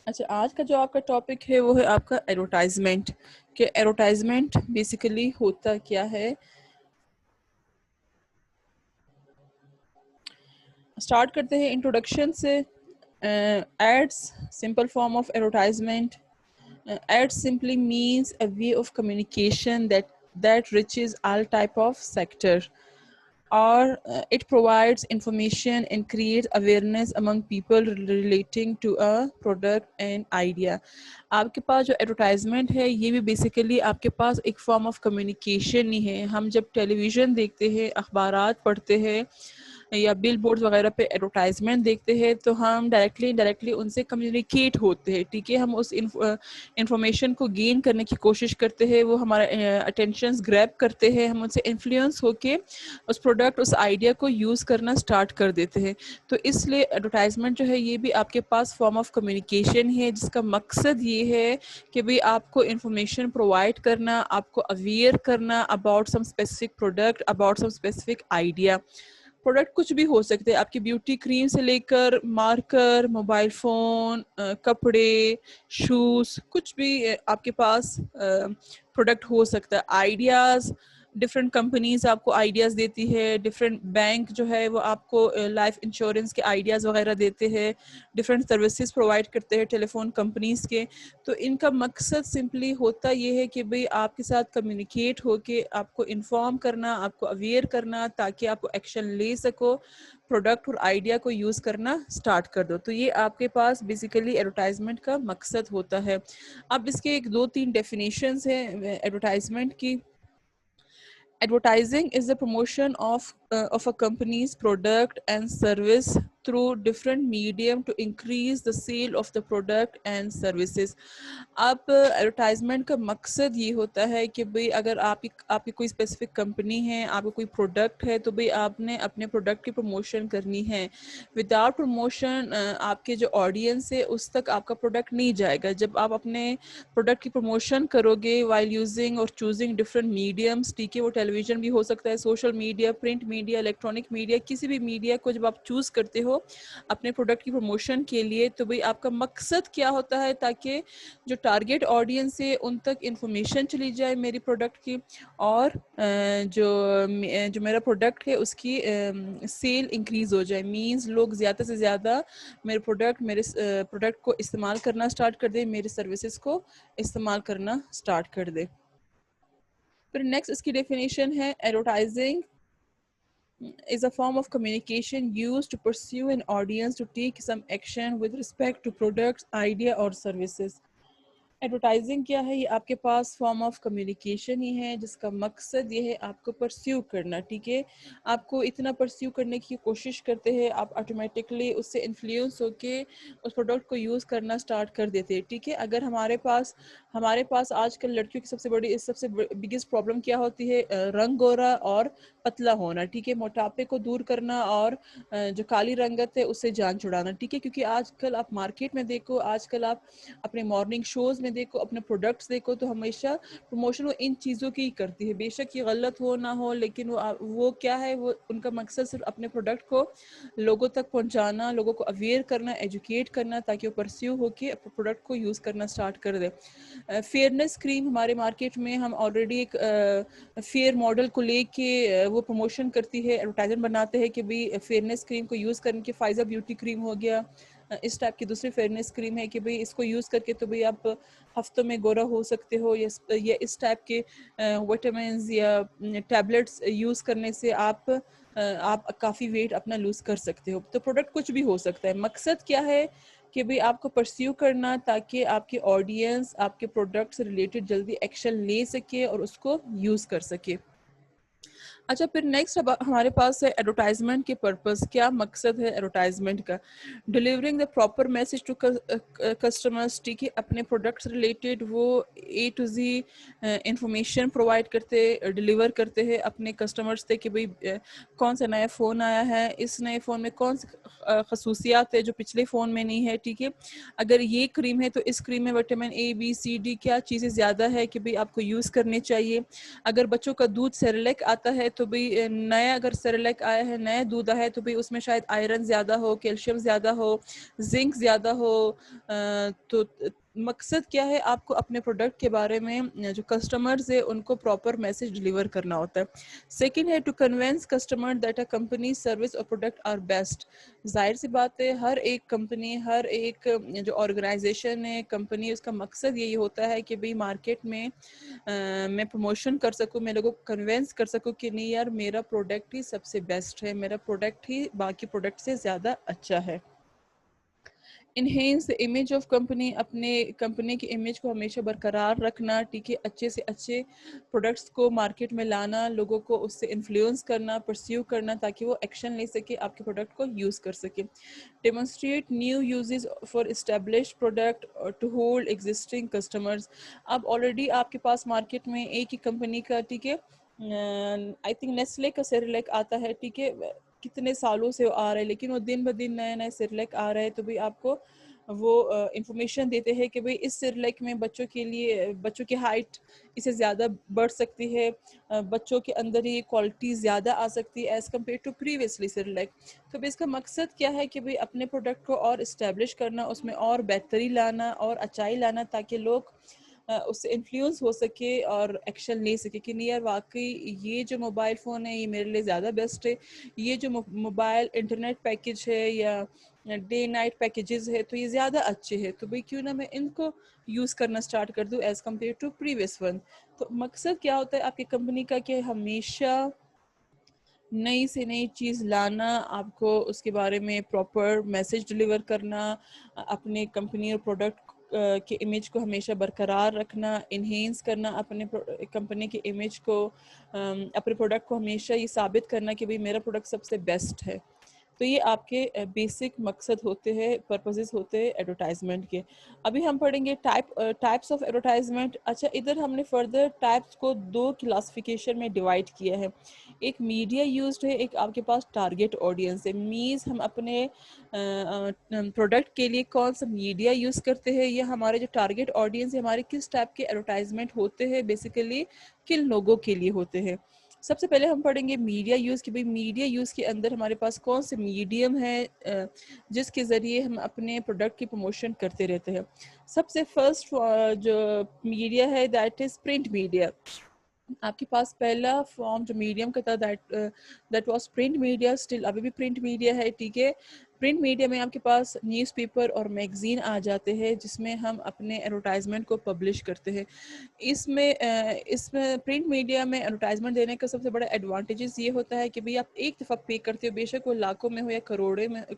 اچھا، آج کا جو آپ کا ٹاپک ہے وہ ہے آپ کا ایڈورٹائزمنٹ، کہ ایڈورٹائزمنٹ بیسیکلی ہوتا کیا ہے. اسٹارٹ کرتے ہیں انٹروڈکشن سے. Ads simple form of advertisement. Ads simply means a way of communication that reaches all type of sector, or it provides information and creates awareness among people relating to a product and idea. آپ کے پاس جو advertisement ہے یہ بھی basically آپ کے پاس ایک form of communication ہی ہے. ہم جب ٹیلی ویژن دیکھتے ہیں، اخبارات پڑھتے ہیں یا بل بورڈ وغیرہ پہ ایڈورٹائزمنٹ دیکھتے ہیں تو ہم ڈائریکٹلی ان سے کمیونیکیٹ ہوتے ہیں. ٹھیک ہے، ہم اس انفارمیشن کو گین کرنے کی کوشش کرتے ہیں، وہ ہمارا اٹینشنز گریب کرتے ہیں، ہم ان سے انفلوئنس ہو کے اس پروڈکٹ اس آئیڈیا کو یوز کرنا سٹارٹ کر دیتے ہیں. تو اس لیے ایڈورٹائزمنٹ جو ہے یہ بھی آپ کے پاس فارم آف کمیونیکیشن ہے، جس کا مقصد یہ ہے کہ بھئی آپ کو انفارمیشن پرووائڈ کرنا، آپ کو اویئر کرنا about some specific product, about some specific idea. Product کچھ بھی ہو سکتے ہیں، آپ کی بیوٹی کریم سے لے کر مارکر، موبائل فون، کپڑے، شوز، کچھ بھی آپ کے پاس پروڈکٹ ہو سکتا ہے. آئیڈیاز، ڈفرینٹ کمپنیز آپ کو آئیڈیاز دیتی ہے، ڈفرینٹ بینک جو ہے وہ آپ کو لائف انشورنس کے آئیڈیاز وغیرہ دیتے ہیں، ڈفرینٹ سروسز پرووائڈ کرتے ہیں ٹیلی فون کمپنیز کے. تو ان کا مقصد سمپلی ہوتا یہ ہے کہ بھئی آپ کے ساتھ کمیونیکیٹ ہو کے آپ کو انفارم کرنا، آپ کو اویئر کرنا، تاکہ آپ کو ایکشن لے سکو، پروڈکٹ اور آئیڈیا کو یوز کرنا سٹارٹ کر دو. تو یہ آپ کے پاس بیسیکلی ایڈورٹائزمنٹ کا مقصد ہوتا ہے. اب اس کے ایک دو تین ڈیفینیشنز ہیں ایڈورٹائزمنٹ کی. Advertising is the promotion of a company's product and service through different medium to increase the sale of the product and services. اب ایڈورٹائزمنٹ کا مقصد یہ ہوتا ہے کہ بھئی اگر آپ کی کوئی اسپیسیفک کمپنی ہے، آپ کا کوئی پروڈکٹ ہے، تو بھئی آپ نے اپنے پروڈکٹ کی پروموشن کرنی ہے. وداؤٹ پروموشن آپ کے جو آڈینس ہے اس تک آپ کا پروڈکٹ نہیں جائے گا. جب آپ اپنے پروڈکٹ کی پروموشن کرو گے وائل یوزنگ اور چوزنگ ڈفرینٹ میڈیمس، ٹھیک ہے، وہ ٹیلی ویژن بھی ہو سکتا ہے، social media, print media, electronic media, کسی بھی میڈیا کو جب آپ چوز کرتے ہو اپنے پروڈکٹ کی پروموشن کے لیے، تو بھئی آپ کا مقصد کیا ہوتا ہے؟ تاکہ جو ٹارگیٹ آڈینس ہے ان تک انفارمیشن چلی جائے میری پروڈکٹ کی، اور جو میرا پروڈکٹ ہے اس کی سیل انکریز ہو جائے. مینز لوگ زیادہ سے زیادہ میرے پروڈکٹ کو استعمال کرنا سٹارٹ کر دیں، میرے سروسز کو استعمال کرنا سٹارٹ کر دے. پھر نیکسٹ اس کی ڈیفینیشن ہے advertising is a form of communication used to pursue an audience to take some action with respect to products, idea or services. Advertising کیا ہے؟ یہ آپ کے پاس فارم آف کمیونیکیشن ہی ہے جس کا مقصد یہ ہے آپ کو پرسیو کرنا. ٹھیک ہے، آپ کو اتنا پرسیو کرنے کی کوشش کرتے ہیں، آپ آٹومیٹکلی اس سے انفلوئنس ہو کے اس پروڈکٹ کو یوز کرنا سٹارٹ کر دیتے ہیں. ٹھیک ہے، اگر ہمارے پاس آج کل لڑکیوں کی سب سے بگیسٹ پرابلم کیا ہوتی ہے؟ رنگ گورا اور پتلا ہونا. ٹھیک ہے، موٹاپے کو دور کرنا اور جو کالی رنگت ہے اس سے جان چھڑانا. ٹھیک ہے، کیونکہ آج کل آپ مارکیٹ میں دیکھو، آج کل آپ اپنے مارننگ شوز میں دیکھو، اپنے پروڈکٹس دیکھو، تو ہمیشہ پروموشن وہ ان چیزوں کی کرتی ہے. بے شک یہ غلط ہو نہ ہو، لیکن وہ کیا ہے، وہ ان کا مقصد صرف اپنے پروڈکٹ کو لوگوں تک پہنچانا، لوگوں کو اویئر کرنا، ایجوکیٹ کرنا، تاکہ وہ پرسیو ہو کے اپنے پروڈکٹ کو یوز کرنا سٹارٹ کر دے. فیئرنس کریم ہمارے مارکیٹ میں ہم آلریڈی ایک فیئر ماڈل کو لے کے وہ پروموشن کرتی ہے، ایڈورٹائزمنٹ بناتے ہیں کہ بھی فیئرنس کریم کو یوز کرنے کے فائزہ بیوٹی کریم ہو گیا. اس ٹائپ کی دوسری فیئرنس کریم ہے کہ بھئی اس کو یوز کر کے تو بھئی آپ ہفتوں میں گورا ہو سکتے ہو، یا اس ٹائپ کے وٹامنز یا ٹیبلٹس یوز کرنے سے آپ کافی ویٹ اپنا لوز کر سکتے ہو. تو پروڈکٹ کچھ بھی ہو سکتا ہے. مقصد کیا ہے کہ بھئی آپ کو پرسیو کرنا تاکہ آپ کے آڈینس آپ کے پروڈکٹ سے ریلیٹڈ جلدی ایکشن لے سکے اور اس کو یوز کر سکے. اچھا، پھر نیکسٹ اب ہمارے پاس ہے ایڈورٹائزمنٹ کے پرپز. کیا مقصد ہے ایڈورٹائزمنٹ کا؟ Delivering the proper message to customers. ٹھیک ہے، اپنے پروڈکٹ سے ریلیٹڈ وہ A to Z information provide deliver کرتے ہیں اپنے کسٹمرس سے کہ بھئی کون سا نیا فون آیا ہے، اس نئے فون میں کون سی خصوصیات ہے جو پچھلے فون میں نہیں ہے. ٹھیک ہے، اگر یہ کریم ہے تو اس کریم میں vitamin A B C D کیا چیزیں زیادہ ہے کہ بھئی آپ کو یوز کرنے چاہیے. اگر بچوں کا دودھ سیریلیک آتا ہے تو بھی نیا اگر سیریلیک آیا ہے نیا دودھ آیا ہے تو بھی اس میں شاید آئرن زیادہ ہو, کیلشیم زیادہ ہو, زنک زیادہ ہو. تو مقصد کیا ہے, آپ کو اپنے پروڈکٹ کے بارے میں جو کسٹمرز ہے ان کو پراپر میسج ڈلیور کرنا ہوتا ہے. سیکنڈ ہے to convince customer that a company service اور پروڈکٹ آر بیسٹ. ظاہر سی بات ہے, ہر ایک کمپنی, ہر ایک جو آرگنائزیشن ہے, کمپنی, اس کا مقصد یہی ہوتا ہے کہ بھئی مارکیٹ میں میں پروموشن کر سکوں, میں لوگوں کو کنوینس کر سکوں کہ نہیں یار میرا پروڈکٹ ہی سب سے بیسٹ ہے, میرا پروڈکٹ ہی باقی پروڈکٹ سے زیادہ اچھا ہے. Enhance the image of company, اپنے کمپنی کی امیج کو ہمیشہ برقرار رکھنا, ٹھیک ہے, اچھے سے اچھے پروڈکٹس کو مارکیٹ میں لانا, لوگوں کو اس سے انفلوئنس کرنا, پرسیو کرنا, تاکہ وہ ایکشن لے سکے, آپ کے پروڈکٹ کو یوز کر سکے. Demonstrate new uses for establish product to hold existing customers. اب آلریڈی آپ کے پاس مارکیٹ میں ایک ہی کمپنی کا, ٹھیک ہے, آئی تھنک نیسلے کا سیریلیک آتا ہے, ٹھیک ہے, کتنے سالوں سے وہ آ رہا ہے, لیکن وہ دن بدن نئے نئے سیریلیک آ رہے ہیں, تو بھی آپ کو وہ انفارمیشن دیتے ہیں کہ بھئی اس سیریلیک میں بچوں کے لیے, بچوں کی ہائٹ اس سے زیادہ بڑھ سکتی ہے, بچوں کے اندر یہ کوالٹی زیادہ آ سکتی ہے as compare to previously Cerelac. تو اس کا مقصد کیا ہے کہ بھئی اپنے پروڈکٹ کو اور اسٹیبلش کرنا, اس میں اور بہتری لانا اور اچائی لانا, تاکہ لوگ اس سے انفلوئنس ہو سکے اور ایکشن لے سکے کہ نہیں یار واقعی یہ جو موبائل فون ہے یہ میرے لیے زیادہ بیسٹ ہے, یہ جو موبائل انٹرنیٹ پیکج ہے یا ڈے نائٹ پیکیجز ہے تو یہ زیادہ اچھے ہے, تو بھئی کیوں نہ میں ان کو یوز کرنا اسٹارٹ کر دوں as compare to previous one. تو مقصد کیا ہوتا ہے آپ کی کمپنی کا کہ ہمیشہ نئی سے نئی چیز لانا, آپ کو اس کے بارے میں پراپر میسج ڈلیور کرنا, اپنے کمپنی اور پروڈکٹ کے امیج کو ہمیشہ برقرار رکھنا, انہینس کرنا اپنے کمپنی کے امیج کو, اپنے پروڈکٹ کو ہمیشہ یہ ثابت کرنا کہ بھئی میرا پروڈکٹ سب سے بیسٹ ہے. تو یہ آپ کے بیسک مقصد ہوتے ہیں, پرپزز ہوتے ہیں ایڈورٹائزمنٹ کے. ابھی ہم پڑھیں گے ٹائپس آف ایڈورٹائزمنٹ. اچھا, ادھر ہم نے فردر ٹائپس کو 2 کلاسیفیکیشن میں ڈیوائڈ کیا ہے. ایک میڈیا یوزڈ ہے, ایک آپ کے پاس ٹارگیٹ آڈینس ہے. مینز ہم اپنے پروڈکٹ کے لیے کون سا میڈیا یوز کرتے ہیں, یا ہمارے جو ٹارگیٹ آڈینس ہے ہمارے کس ٹائپ کے ایڈورٹائزمنٹ ہوتے ہیں, بیسیکلی کن لوگوں کے لیے ہوتے ہیں. سب سے پہلے ہم پڑھیں گے میڈیا یوز کہ بھئی میڈیا یوز کے اندر ہمارے پاس کون سے میڈیم ہے جس کے ذریعے ہم اپنے پروڈکٹ کی پروموشن کرتے رہتے ہیں. سب سے فرسٹ جو میڈیا ہے دیٹ از پرنٹ میڈیا. آپ کے پاس پہلا فارم جو میڈیم کا تھا that was print media, still ابھی بھی پرنٹ میڈیا ہے, ٹھیک ہے. پرنٹ میڈیا میں آپ کے پاس نیوز پیپر اور میگزین آ جاتے ہیں جس میں ہم اپنے ایڈورٹائزمنٹ کو پبلش کرتے ہیں. اس میں پرنٹ میڈیا میں ایڈورٹائزمنٹ دینے کا سب سے بڑا ایڈوانٹیجز یہ ہوتا ہے کہ بھئی آپ ایک دفعہ پے کرتے ہو, بے شک وہ لاکھوں میں ہو یا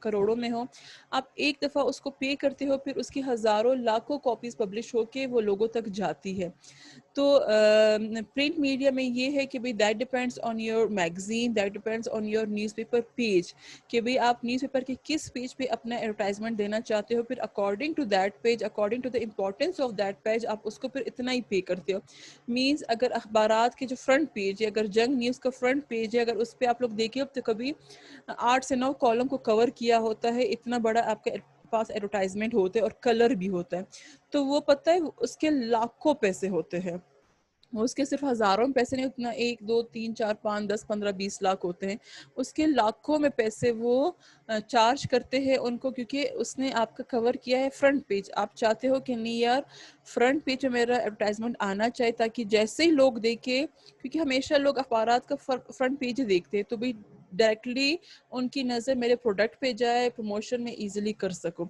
کروڑوں میں ہو, آپ ایک دفعہ اس کو پے کرتے ہو, پھر اس کی ہزاروں لاکھوں کاپیز پبلش ہو کے وہ لوگوں تک جاتی ہے. تو پرنٹ میڈیا میں یہ ہے کہ بھئی that depends on your magazine, that depends on your news paper page, کہ بھئی آپ نیوز پیپر کے کس پیج پہ اپنا ایڈورٹائزمنٹ دینا چاہتے ہو, پھر according to that page, according to the importance of that page آپ اس کو پھر اتنا ہی پے کرتے ہو. مینز اگر اخبارات کے جو فرنٹ پیج ہے, اگر جنگ نیوز کا فرنٹ پیج ہے, اگر اس پہ آپ لوگ دیکھیں تو کبھی 8 سے 9 کالم کو کور کیا ہوتا ہے, اتنا بڑا آپ کے پاس ایڈورٹائزمنٹ ہوتے ہیں اور کلر بھی ہوتا ہے. تو وہ پتہ ہے اس کے لاکھوں پیسے ہوتے ہیں, اس کے صرف ہزاروں میں پیسے نہیں, اتنا 1 2 3 4 5 10 15 20 لاکھ ہوتے ہیں, اس کے لاکھوں میں پیسے وہ چارج کرتے ہیں ان کو, کیونکہ اس نے آپ کا کور کیا ہے فرنٹ پیج. آپ چاہتے ہو کہ نہیں یار فرنٹ پیج میں میرا ایڈورٹائزمنٹ آنا چاہیے, تاکہ جیسے ہی لوگ دیکھے, کیونکہ ہمیشہ لوگ اخبارات کا فرنٹ پیج دیکھتے ہیں, تو بھی ڈائریکٹلی ان کی نظر میرے پروڈکٹ پہ جائے, پروموشن میں ایزیلی کر سکوں.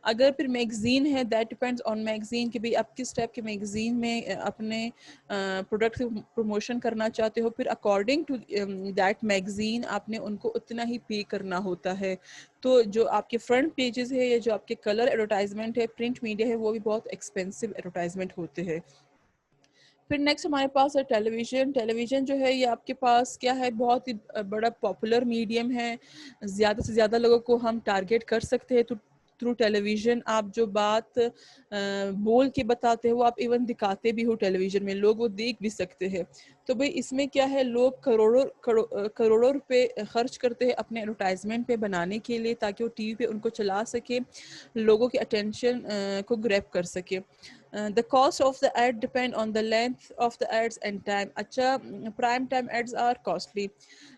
اگر پھر میگزین ہے, دیٹ ڈیپینڈس آن میگزین کہ بھئی آپ کس ٹائپ کے میگزین میں اپنے پروڈکٹ پروموشن کرنا چاہتے ہو, پھر اکارڈنگ ٹو دیٹ میگزین آپ نے ان کو اتنا ہی پے کرنا ہوتا ہے. تو جو آپ کے فرنٹ پیجز ہے یا جو آپ کے کلر ایڈورٹائزمنٹ ہے پرنٹ میڈیا ہے, وہ بھی بہت ایکسپینسو ایڈورٹائزمنٹ ہوتے ہیں. پھر نیکسٹ ہمارے پاس ہے ٹیلی ویژن. ٹیلی ویژن جو ہے یہ آپ کے پاس کیا ہے, بہت ہی بڑا پاپولر میڈیم ہے, زیادہ سے زیادہ لوگوں کو ہم ٹارگیٹ کر سکتے ہیں. تو تھرو ٹیلی ویژن آپ جو بات بول کے بتاتے ہیں وہ آپ ایون دکھاتے بھی ہو ٹیلی ویژن میں, لوگ وہ دیکھ بھی سکتے ہیں. تو بھئی اس میں کیا ہے, لوگ کروڑوں روپے خرچ کرتے ہیں اپنے ایڈورٹائزمنٹ پہ بنانے کے لیے, تاکہ وہ ٹی وی پہ ان کو چلا سکے, لوگوں کے اٹینشن کو گریب کر سکے. The cost of the ad depend on the length of the ads and time. اچھا prime time ads are costly.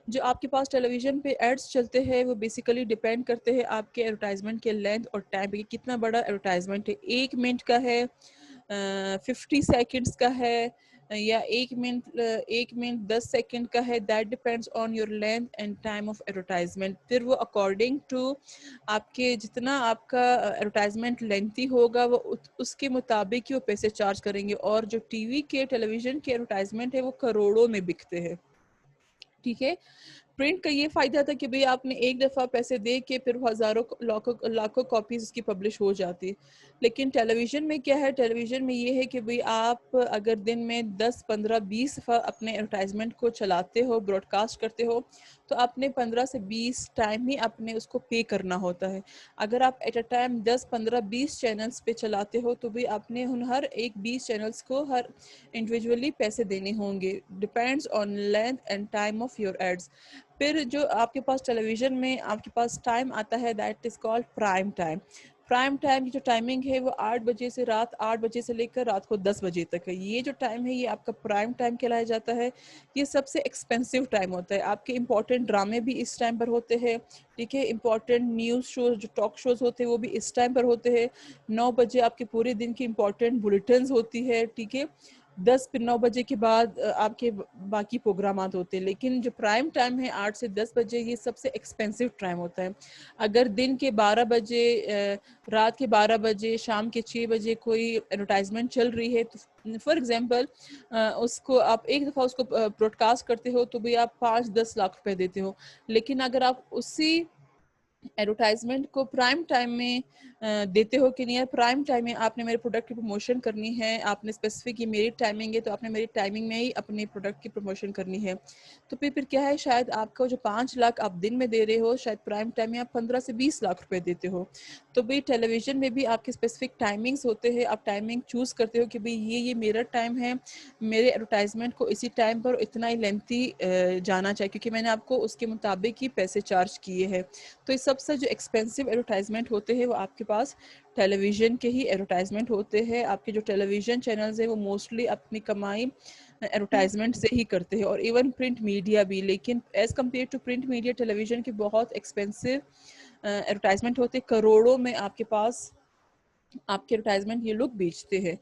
جو آپ کے پاس ٹیلی ویژن پہ ایڈس چلتے ہیں وہ بیسیکلی ڈپینڈ کرتے ہیں آپ کے ایڈورٹائزمنٹ کے لینتھ اور ٹائم پہ کہ کتنا بڑا ایڈورٹائزمنٹ ہے. 1 منٹ کا ہے, 50 سیکنڈس کا ہے, یا 1 منٹ 10 سیکنڈ کا ہے. That depends on your length and time of advertisement. پھر وہ اکارڈنگ ٹو آپ کے جتنا آپ کا ایڈورٹائزمنٹ لینتھی ہوگا وہ اس کے مطابق ہی وہ پیسے چارج کریں گے. اور جو ٹی وی کے ٹیلی ویژن کے ایڈورٹائزمنٹ ہے وہ کروڑوں میں بکتے ہیں. ٹھیک ہے. پرنٹ کا یہ فائدہ تھا کہ بھئی آپ نے ایک دفعہ پیسے دے کے پھر ہزاروں لاکھوں کاپیز اس کی پبلش ہو جاتی. لیکن ٹیلی ویژن میں کیا ہے, ٹیلی ویژن میں یہ ہے کہ بھئی آپ اگر دن میں 10 15 20 دفعہ اپنے ایڈورٹائزمنٹ کو چلاتے ہو, براڈ کاسٹ کرتے ہو, تو آپ نے 15 سے 20 ٹائم ہی اپنے اس کو پے کرنا ہوتا ہے. اگر آپ ایٹ اے ٹائم 10 15 20 چینلز پہ چلاتے ہو تو بھی آپ نے ہر ایک 20 چینلز کو ہر انڈیویجولی پیسے دینے ہوں گے. Depends on length and time of your ads. پھر جو آپ کے پاس ٹیلی ویژن میں آپ کے پاس ٹائم آتا ہے that is called prime time. Prime time کی جو ٹائمنگ ہے وہ 8 بجے سے رات 8 بجے سے لے کر رات کو 10 بجے تک ہے. یہ جو ٹائم ہے یہ آپ کا پرائم ٹائم کہلایا جاتا ہے. یہ سب سے ایکسپینسو ٹائم ہوتا ہے. آپ کے امپورٹنٹ ڈرامے بھی اس ٹائم پر ہوتے ہیں. ٹھیک ہے. امپورٹنٹ نیوز شوز جو ٹاک شوز ہوتے ہیں وہ بھی اس ٹائم پر ہوتے ہیں. 9 بجے آپ کے پورے دن کی امپورٹنٹ بلیٹنز ہوتی ہے. ٹھیک ہے. 10 پھر 9 بجے کے بعد آپ کے باقی پروگرامات ہوتے ہیں. لیکن جو پرائم ٹائم ہے 8 سے 10 بجے یہ سب سے ایکسپینسو ٹائم ہوتا ہے. اگر دن کے 12 بجے, رات کے 12 بجے, شام کے 6 بجے کوئی ایڈورٹائزمنٹ چل رہی ہے تو فار ایگزامپل اس کو آپ ایک دفعہ اس کو براڈ کاسٹ کرتے ہو تو بھی آپ 5-10 لاکھ روپے دیتے ہو. لیکن اگر آپ اسی ایڈورٹائزمنٹ کو پرائم ٹائم میں دیتے ہو کہ نہیں یار پرائم ٹائم میں آپ نے میرے پروڈکٹ کی پروموشن کرنی ہے, آپ نے اسپیسیفک یہ میری ٹائمنگ ہے تو آپ نے میری ٹائمنگ میں ہی اپنے پروڈکٹ کی پروموشن کرنی ہے, تو پھر کیا ہے شاید آپ کا جو 5 لاکھ آپ دن میں دے رہے ہو شاید پرائم ٹائم میں آپ 15 سے 20 لاکھ روپے دیتے ہو. تو بھئی ٹیلی ویژن میں بھی آپ کے اسپیسیفک ٹائمنگس ہوتے ہیں. آپ ٹائمنگ چوز کرتے ہو کہ بھئی یہ میرا ٹائم ہے, میرے ایڈورٹائزمنٹ کو اسی ٹائم پر اتنا ہی لینتھی جانا چاہیے کیونکہ میں نے آپ کو اس کے مطابق ہی پیسے چارج کیے ہیں. تو اس سب سے جو ایکسپینسو ایڈورٹائزمنٹ ہوتے ہیں وہ آپ کے پاس ٹیلی ویژن کے ہی ایڈورٹائزمنٹ ہوتے ہیں. آپ کے جو ٹیلی ویژن چینلز ہیں وہ موسٹلی اپنی کمائی ایڈورٹائزمنٹ سے ہی کرتے ہیں, اور ایون پرنٹ میڈیا بھی. لیکن as compare to print media television کے بہت ایکسپینسو ایڈورٹائزمنٹ ہوتے, کروڑوں میں آپ کے پاس آپ کے ایڈورٹائزمنٹ یہ لوگ بیچتے ہیں.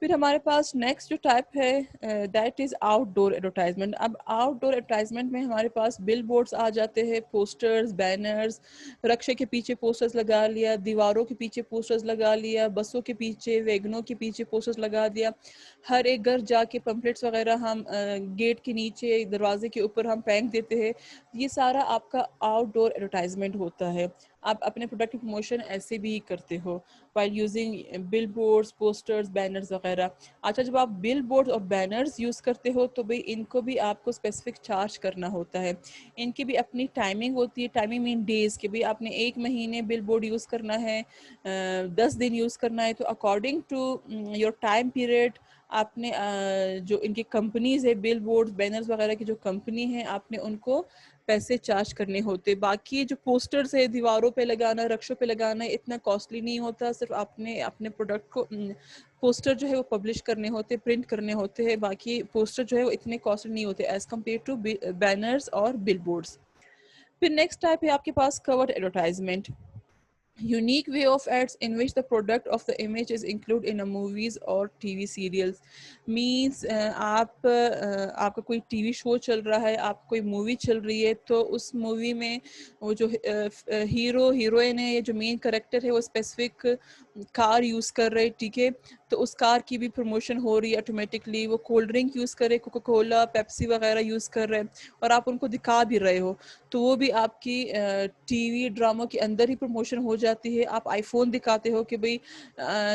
پھر ہمارے پاس نیکسٹ جو ٹائپ ہے that is out door advertisement. اب آؤٹ ڈور ایڈورٹائزمنٹ میں ہمارے پاس بل بورڈز آ جاتے ہیں, پوسٹرز, بینرز, رکشے کے پیچھے پوسٹرز لگا لیا, دیواروں کے پیچھے پوسٹرز لگا لیا, بسوں کے پیچھے, ویگنوں کے پیچھے پوسٹرز لگا دیا. ہر ایک گھر جا کے پمفلٹس وغیرہ ہم گیٹ کے نیچے, دروازے کے اوپر ہم پھینک دیتے ہیں. یہ سارا آپ کا آؤٹ ڈور ایڈورٹائزمنٹ ہوتا ہے. آپ اپنے پروڈکٹ کی پروموشن ایسے بھی کرتے ہو while using بل بورڈز, پوسٹرز, بینرز وغیرہ. اچھا جب آپ بل بورڈ اور بینرز یوز کرتے ہو تو بھئی ان کو بھی آپ کو اسپیسیفک چارج کرنا ہوتا ہے. ان کی بھی اپنی ٹائمنگ ہوتی ہے. ٹائمنگ مین ڈیز کہ بھئی آپ نے 1 مہینے بل بورڈ یوز کرنا ہے, 10 دن یوز کرنا ہے, تو according to your time period آپ نے جو ان کی کمپنیز ہے بل بورڈ بینرز وغیرہ کی جو کمپنی ہے آپ نے ان کو پیسے چارج کرنے ہوتے. باقی جو پوسٹرز ہے دیواروں پہ لگانا, رکشوں پہ لگانا اتنا کاسٹلی نہیں ہوتا. صرف آپ نے اپنے پروڈکٹ کو پوسٹر جو ہے وہ پبلش کرنے ہوتے, پرنٹ کرنے ہوتے ہیں. باقی پوسٹر جو ہے وہ اتنے کاسٹلی نہیں ہوتے ایز کمپیئر ٹو بینرز اور بل بورڈز. پھر نیکسٹ ٹائپ ہے آپ کے پاس کورڈ advertisement. Unique way of ads in which the product of the image is included in a movies or TV serials. Means آپ کا کوئی ٹی وی شو چل رہا ہے, آپ کوئی مووی چل رہی ہے, تو اس مووی میں وہ جو ہیرو ہیروئن ہے, جو مین کریکٹر ہے وہ اسپیسیفک کار یوز کر رہے. ٹھیک ہے. تو اس کار کی بھی پروموشن ہو رہی ہے آٹومیٹکلی. وہ کولڈ ڈرنک یوز کرے, کوکا کولا, پیپسی وغیرہ یوز کر رہے ہیں اور آپ ان کو دکھا بھی رہے ہو, تو وہ بھی آپ کی ٹی وی ڈراموں کے اندر ہی پروموشن ہو جاتی ہے. آپ آئی فون دکھاتے ہو کہ بھئی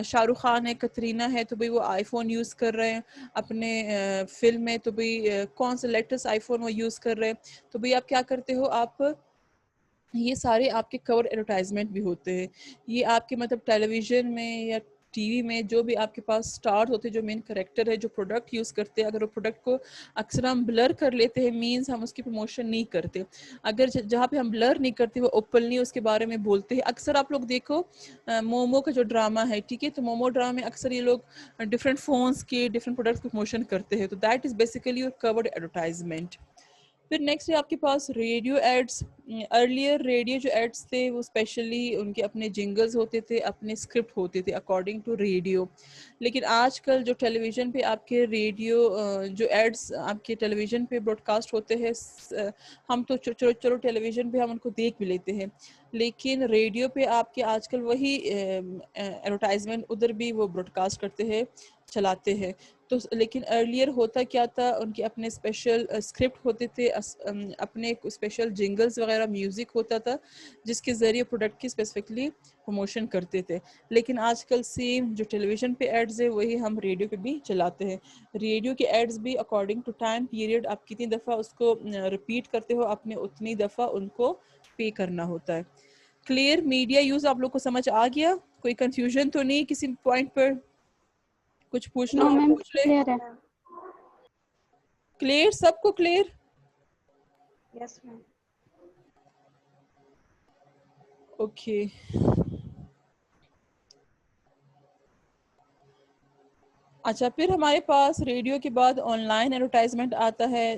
شاہ رخ خان ہے, کترینہ ہے, تو بھئی وہ آئی فون یوز کر رہے ہیں اپنے فلم میں, تو بھئی کون سا لیٹسٹ آئی فون وہ یوز کر رہے ہیں. تو بھئی آپ کیا کرتے ہو, آپ یہ سارے آپ کے کور ایڈورٹائزمنٹ بھی ہوتے ہیں. یہ آپ کے مطلب ٹیلی ویژن میں یا ٹی وی میں جو بھی آپ کے پاس اسٹار ہوتے ہیں, جو مین کریکٹر ہے, جو پروڈکٹ یوز کرتے ہیں, اگر وہ پروڈکٹ کو اکثر ہم بلر کر لیتے ہیں, مینس ہم اس کی پروموشن نہیں کرتے. اگر جہاں پہ ہم بلر نہیں کرتے وہ اوپنلی اس کے بارے میں بولتے ہیں. اکثر آپ لوگ دیکھو مومو کا جو ڈرامہ ہے, ٹھیک ہے, تو مومو ڈرامہ میں اکثر یہ لوگ ڈفرینٹ فونس کے ڈفرینٹ پروڈکٹس کی پروموشن کرتے ہیں, تو that is basically your chord advertisement. پھر نیکسٹ ہے آپ کے پاس ریڈیو ایڈس. ارلیئر ریڈیو جو ایڈس تھے وہ اسپیشلی ان کے اپنے جنگلز ہوتے تھے, اپنے اسکرپٹ ہوتے تھے اکارڈنگ ٹو ریڈیو. لیکن آج کل جو ٹیلی ویژن پہ آپ کے ریڈیو جو ایڈس آپ کے ٹیلی ویژن پہ براڈ کاسٹ ہوتے ہیں, ہم تو چلو ٹیلی ویژن پہ ہم ان کو دیکھ بھی لیتے ہیں, لیکن ریڈیو پہ آپ کے آج کل وہی ایڈورٹائزمنٹ ادھر بھی وہ براڈ کاسٹ کرتے ہیں, چلاتے ہیں. تو لیکن ارلیئر ہوتا کیا تھا, ان کے اپنے اسپیشل اسکرپٹ ہوتے تھے, اپنے اسپیشل جنگلز وغیرہ, میوزک ہوتا تھا جس کے ذریعے پروڈکٹ کی اسپیسیفکلی پروموشن کرتے تھے. لیکن آج کل سیم جو ٹیلی ویژن پہ ایڈز ہے وہی ہم ریڈیو پہ بھی چلاتے ہیں. ریڈیو کے ایڈز بھی اکارڈنگ ٹو ٹائم پیریڈ آپ کتنی دفعہ اس کو ریپیٹ کرتے ہو, آپ نے اتنی دفعہ ان کو پے کرنا ہوتا ہے. کلیئر میڈیا یوز آپ لوگ کو سمجھ آ گیا؟ کوئی کنفیوژن تو نہیں کسی پوائنٹ پر؟ کچھ پوچھنا نو ہو میم پوچھ لے. کلیئر ہے. کلیئر سب کو کلیئر؟ یس میم. اوکے. اچھا, پھر ہمارے پاس ریڈیو کے بعد آن لائن ایڈورٹائزمنٹ آتا ہے.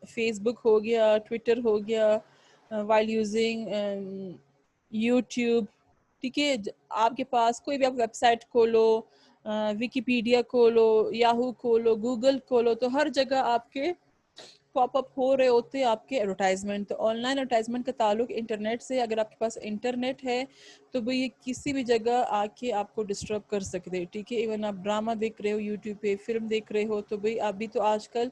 فیس بک ہو گیا, ٹویٹر ہو گیا, وائل یوزنگ یوٹیوب, ٹھیک ہے. آپ کے پاس کوئی بھی آپ ویب سائٹ کھولو, ویکیپیڈیا کھولو, یاہو کھولو, گوگل کھولو, تو ہر جگہ آپ کے پاپ اپ ہو رہے ہوتے ہیں آپ کے ایڈورٹائزمنٹ. تو آن لائن ایڈورٹائزمنٹ کا تعلق انٹرنیٹ سے. اگر آپ کے پاس انٹرنیٹ ہے تو وہ یہ کسی بھی جگہ آ کے آپ کو ڈسٹرب کر سکتے ہیں, ٹھیک ہے. ایون آپ ڈرامہ دیکھ رہے ہو یوٹیوب پہ, فلم دیکھ رہے ہو, تو بھائی ابھی تو آج کل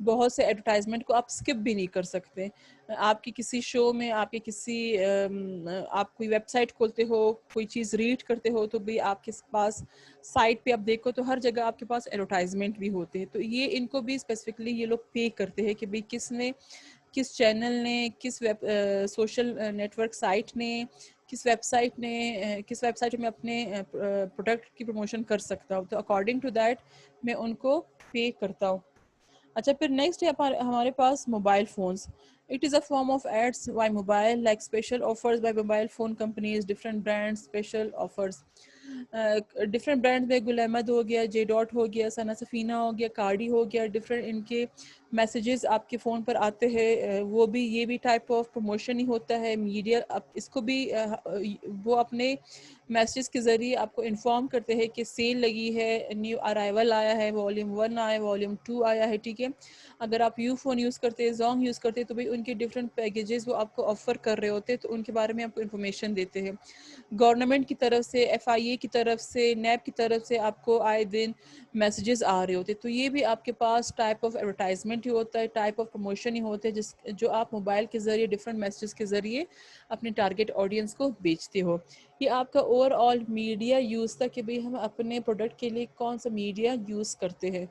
بہت سے ایڈورٹائزمنٹ کو آپ اسکپ بھی نہیں کر سکتے. آپ کی کسی شو میں, آپ کے کسی آپ کوئی ویب سائٹ کھولتے ہو, کوئی چیز ریڈ کرتے ہو, تو بھائی آپ کے پاس سائٹ پہ آپ دیکھو تو ہر جگہ آپ کے پاس ایڈورٹائزمنٹ بھی ہوتے ہیں. تو یہ ان کو بھی اسپیسیفکلی یہ لوگ پے کرتے ہیں کہ بھائی کس نے, کس چینل نے, کس web social network site نے, کس ویب سائٹ میں اپنے پروڈکٹ کی پروموشن کر سکتا ہوں, تو اکارڈنگ ٹو دیٹ میں ان کو پے کرتا ہوں. اچھا, پھر نیکسٹ ہے ہمارے پاس mobile phones. It is a form of ads by mobile, like special offers by mobile phone companies, different brands, special offers. Different brand میں گل احمد ہو گیا, جے ڈاٹ ہو گیا, ثنا سفینہ ہو گیا, کارڈی ہو گیا, ڈفرینٹ ان کے میسیجز آپ کے فون پر آتے ہیں. وہ بھی یہ بھی ٹائپ آف پروموشن ہی ہوتا ہے. میڈیا اس کو بھی وہ اپنے میسیجز کے ذریعے آپ کو انفارم کرتے ہیں کہ سیل لگی ہے, نیو ارائیول آیا ہے, والیوم 1 آیا ہے, والیوم 2 آیا ہے, ٹھیک ہے. اگر آپ یو فون یوز کرتے ہیں, زونگ یوز کرتے ہیں, تو بھائی ان کے ڈفرینٹ پیکیجز وہ آپ کو آفر کر رہے ہوتے ہیں, تو ان کے بارے میں آپ کو انفارمیشن دیتے ہیں. گورنمنٹ کی طرف سے, ایف آئی اے کی طرف سے, نیب کی طرف سے آپ کو آئے دن میسیجز آ رہے ہوتے ہیں. تو یہ بھی آپ کے پاس ٹائپ آف ایڈورٹائزمنٹ ہی ہوتا ہے, ٹائپ آف پروموشن ہی ہوتے ہیں, جو آپ موبائل کے ذریعے ڈفرینٹ میسیجز کے ذریعے اپنے ٹارگیٹ آڈینس کو بیچتے ہو. یہ آپ کا اوور آل میڈیا یوز تھا کہ بھئی ہم اپنے پروڈکٹ کے لیے کون سا میڈیا یوز کرتے ہیں.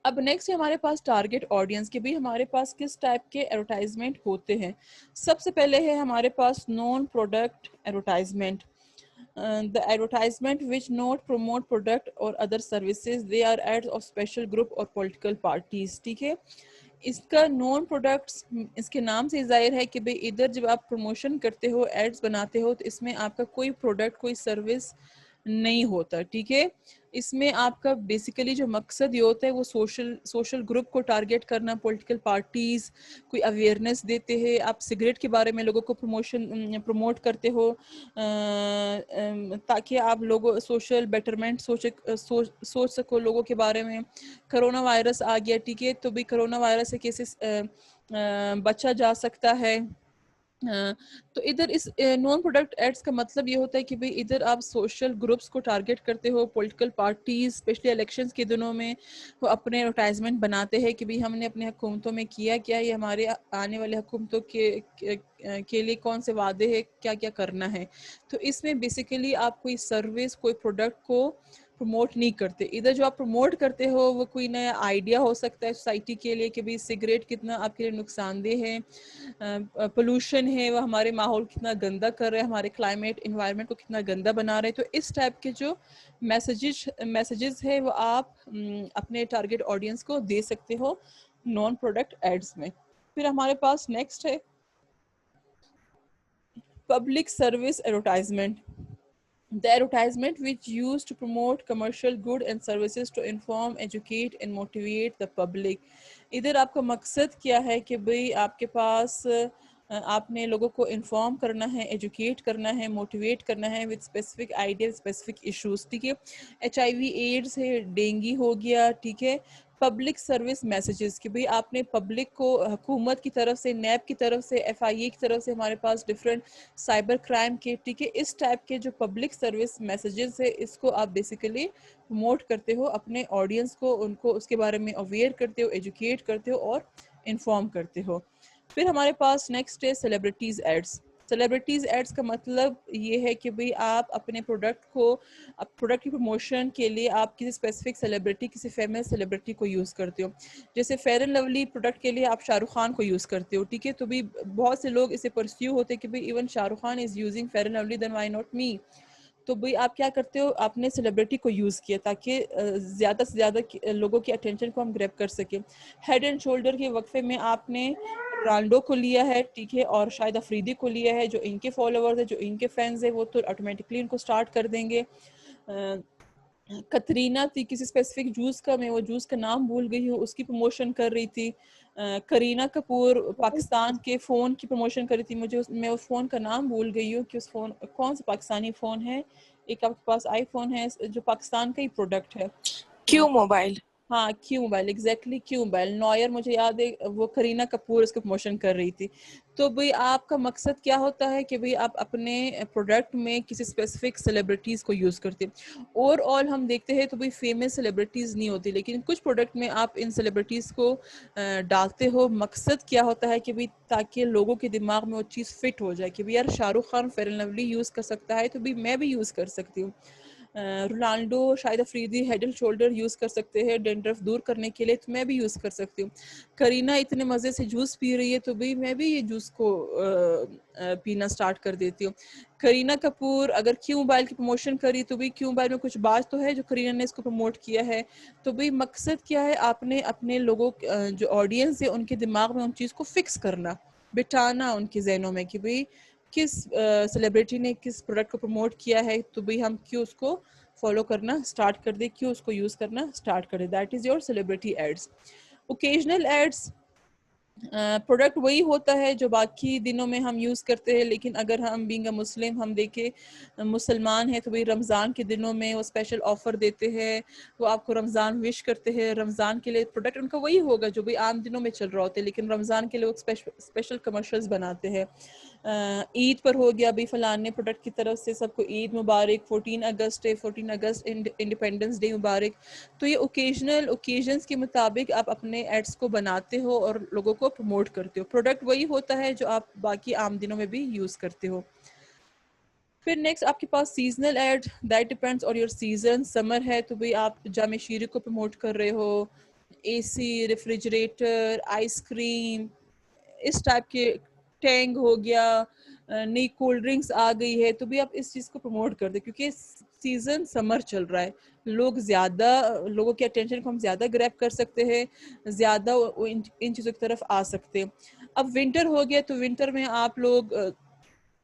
اب نیکسٹ ہے ہمارے پاس ٹارگیٹ آڈینس کہ بھئی ہمارے پاس کس ٹائپ کے ایڈورٹائزمنٹ ہوتے ہیں. سب سے پہلے ہے ہمارے پاس non product advertisement. The advertisement which not promote product or other services, they are ads of special group or political parties. ٹھیک ہے. اس کا نون پروڈکٹس اس کے نام سے ظاہر ہے کہ بھئی ادھر جب آپ پروموشن کرتے ہو, ایڈز بناتے ہو, تو اس میں آپ کا کوئی پروڈکٹ, کوئی سروس نہیں ہوتا, ٹھیک ہے. اس میں آپ کا بیسیکلی جو مقصد یہ ہوتا ہے وہ سوشل گروپ کو ٹارگیٹ کرنا, پولیٹیکل پارٹیز, کوئی اویئرنیس دیتے ہیں. آپ سگریٹ کے بارے میں لوگوں کو پروموٹ کرتے ہو تاکہ آپ لوگوں سوشل بیٹرمنٹ سوچ سکو لوگوں کے بارے میں. کرونا وائرس آ گیا, ٹھیک ہے, تو بھی کرونا وائرس سے کیسے بچا جا سکتا ہے. تو ادھر اس نون پروڈکٹ ایڈس کا مطلب یہ ہوتا ہے کہ بھئی ادھر آپ سوشل گروپس کو ٹارگیٹ کرتے ہو, پولیٹیکل پارٹیز, اسپیشلی الیکشنز کے دنوں میں وہ اپنے ایڈورٹائزمنٹ بناتے ہیں کہ بھئی ہم نے اپنے حکومتوں میں کیا کیا, یہ ہمارے آنے والے حکومتوں کے لیے کون سے وعدے ہیں, کیا کیا کرنا ہے. تو اس میں بیسیکلی آپ کوئی سروس, کوئی پروڈکٹ کو پروموٹ نہیں کرتے. ادھر جو آپ پروموٹ کرتے ہو وہ کوئی نیا آئیڈیا ہو سکتا ہے سوسائٹی کے لیے کہ بھئی سگریٹ کتنا آپ کے لیے نقصان دہ ہے, پولوشن ہے وہ ہمارے ماحول کتنا گندا کر رہے ہیں, ہمارے کلائمیٹ انوائرمنٹ کو کتنا گندا بنا رہے ہیں. تو اس ٹائپ کے جو میسیجز ہے وہ آپ اپنے ٹارگیٹ آڈینس کو دے سکتے ہو نان پروڈکٹ ایڈز میں. پھر ہمارے پاس نیکسٹ ہے public service advertisement. The advertisement which used to promote commercial goods and services to inform, educate and motivate the public. ادھر آپ کا مقصد کیا ہے کہ بھئی آپ کے پاس آپ نے لوگوں کو انفارم کرنا ہے, ایجوکیٹ کرنا ہے, موٹیویٹ کرنا ہے with specific ideas, specific issues. ٹھیک ہے, ایچ آئی وی ایڈز ہے, ڈینگی ہو گیا, ٹھیک ہے, پبلک سروس میسیجز کہ بھئی آپ نے پبلک کو حکومت کی طرف سے, نیب کی طرف سے, ایف آئی اے کی طرف سے, ہمارے پاس ڈفرینٹ سائبر کرائم کے, ٹھیک ہے, اس ٹائپ کے جو پبلک سروس میسیجز ہے اس کو آپ بیسیکلی پروموٹ کرتے ہو اپنے آڈینس کو, ان کو اس کے بارے میں اویئر کرتے ہو, ایجوکیٹ کرتے ہو اور انفارم کرتے ہو. پھر ہمارے پاس نیکسٹ ہے سیلیبریٹیز ایڈس. سیلیبریٹیز ایڈس کا مطلب یہ ہے کہ بھئی آپ اپنے پروڈکٹ کی پروموشن کے لیے آپ کسی اسپیسیفک سیلیبریٹی, کسی فیمس سیلیبریٹی کو یوز کرتے ہو. جیسے فیئر اینڈ لولی پروڈکٹ کے لیے آپ شاہ رخ خان کو یوز کرتے ہو, ٹھیک ہے, تو بھی بہت سے لوگ اسے پرسیو ہوتے ہیں کہ بھئی even Shah Rukh Khan is using Fair and Lovely, then why not me. تو بھئی آپ کیا کرتے ہو, آپ نے سیلیبریٹی کو یوز کیا تاکہ زیادہ سے زیادہ لوگوں کی اٹینشن کو ہم گریب کر سکیں. ہیڈ اینڈ شولڈر کے وقفے میں آپ نے رونالڈو کو لیا ہے, ٹھیک ہے, اور شاہد افریدی کو لیا ہے, جو ان کے فالوورز ہیں, جو ان کے فینز ہیں, وہ تو آٹومیٹکلی ان کو سٹارٹ کر دیں گے. کترینہ تھی, کسی اسپیسیفک جوس کا, میں وہ جوس کا نام بھول گئی ہوں, اس کی پروموشن کر رہی تھی. کرینہ کپور پاکستان کے فون کی پروموشن کر رہی تھی, میں اس فون کا نام بھول گئی ہوں کہ اس فون کون سا پاکستانی فون ہے, ایک آپ کے پاس آئی فون ہے جو پاکستان کا ہی پروڈکٹ ہے. کیو موبائل. ہاں, کیو موبائل, ایگزیکٹلی کیو موبائل. نوئر مجھے یاد ہے, وہ کرینہ کپور اس کو پروموشن کر رہی تھی. تو بھئی آپ کا مقصد کیا ہوتا ہے کہ بھئی آپ اپنے پروڈکٹ میں کسی اسپیسیفک سیلیبریٹیز کو یوز کرتے ہیں. اوور آل ہم دیکھتے ہیں تو بھئی فیمس سیلیبریٹیز نہیں ہوتی, لیکن کچھ پروڈکٹ میں آپ ان سیلیبریٹیز کو ڈالتے ہو. مقصد کیا ہوتا ہے کہ بھئی تاکہ لوگوں کے دماغ میں وہ چیز فٹ ہو جائے کہ بھئی یار Shah Rukh Khan Fair and Lovely use کر سکتا ہے تو بھئی میں بھی یوز کر سکتی ہوں. Ronaldo, Shahid Afridi Head and Shoulder use کر سکتے ہیں ڈینڈرف دور کرنے کے لیے, تو میں بھی یوز کر سکتی ہوں. کرینہ اتنے مزے سے جوس پی رہی ہے تو بھئی میں بھی یہ جوس کو پینا سٹارٹ کر دیتی ہوں. کرینہ کپور اگر کیو موبائل کی پروموشن کری تو بھئی کیو موبائل میں کچھ بات تو ہے جو کرینہ نے اس کو پروموٹ کیا ہے. تو بھئی مقصد کیا ہے, آپ نے اپنے لوگوں جو آڈینس ہے ان کے دماغ میں ان چیز کو فکس کرنا, بٹھانا ان کے ذہنوں میں کہ بھئی کس سیلیبریٹی نے کس پروڈکٹ کو پروموٹ کیا ہے, تو بھئی ہم کیوں اس کو فالو کرنا سٹارٹ کر دیں, کیوں اس کو یوز کرنا سٹارٹ کر دیں. That is your celebrity ads. Occasional ads, product وہی ہوتا ہے جو باقی دنوں میں ہم یوز کرتے ہیں, لیکن اگر ہم بینگ اے مسلم ہم دیکھیں مسلمان ہیں تو بھئی رمضان کے دنوں میں وہ اسپیشل آفر دیتے ہیں, وہ آپ کو رمضان وش کرتے ہیں. رمضان کے لیے پروڈکٹ ان کا وہی ہوگا جو بھی عام دنوں میں چل رہا ہوتا ہے, لیکن رمضان کے لیے وہ اسپیشل کمرشلز بناتے ہیں. عید پر ہو گیا بھی فلان نے پروڈکٹ کی طرف سے سب کو عید مبارک, 14 اگست ہے, 14 اگست انڈیپینڈنس ڈے مبارک. تو یہ اوکیزنس کے مطابق آپ اپنے ایڈس کو بناتے ہو اور لوگوں کو پروموٹ کرتے ہو. پروڈکٹ وہی ہوتا ہے جو آپ باقی عام دنوں میں بھی یوز کرتے ہو. پھر نیکسٹ آپ کے پاس seasonal ad, that depends on your season. Summer ہے تو بھئی آپ جامع شیرے کو پروموٹ کر رہے ہو, اے سی, ریفریجریٹر, آئس کریم, اس ٹائپ کے, ٹینگ ہو گیا, نئی کولڈ ڈرنکس آ گئی ہے, تو بھی آپ اس چیز کو پروموٹ کر دیں کیونکہ سیزن سمر چل رہا ہے. لوگوں کی اٹینشن کو ہم زیادہ گریب کر سکتے ہیں, زیادہ ان چیزوں کی طرف آ سکتے ہیں. اب ونٹر ہو گیا تو ونٹر میں آپ لوگ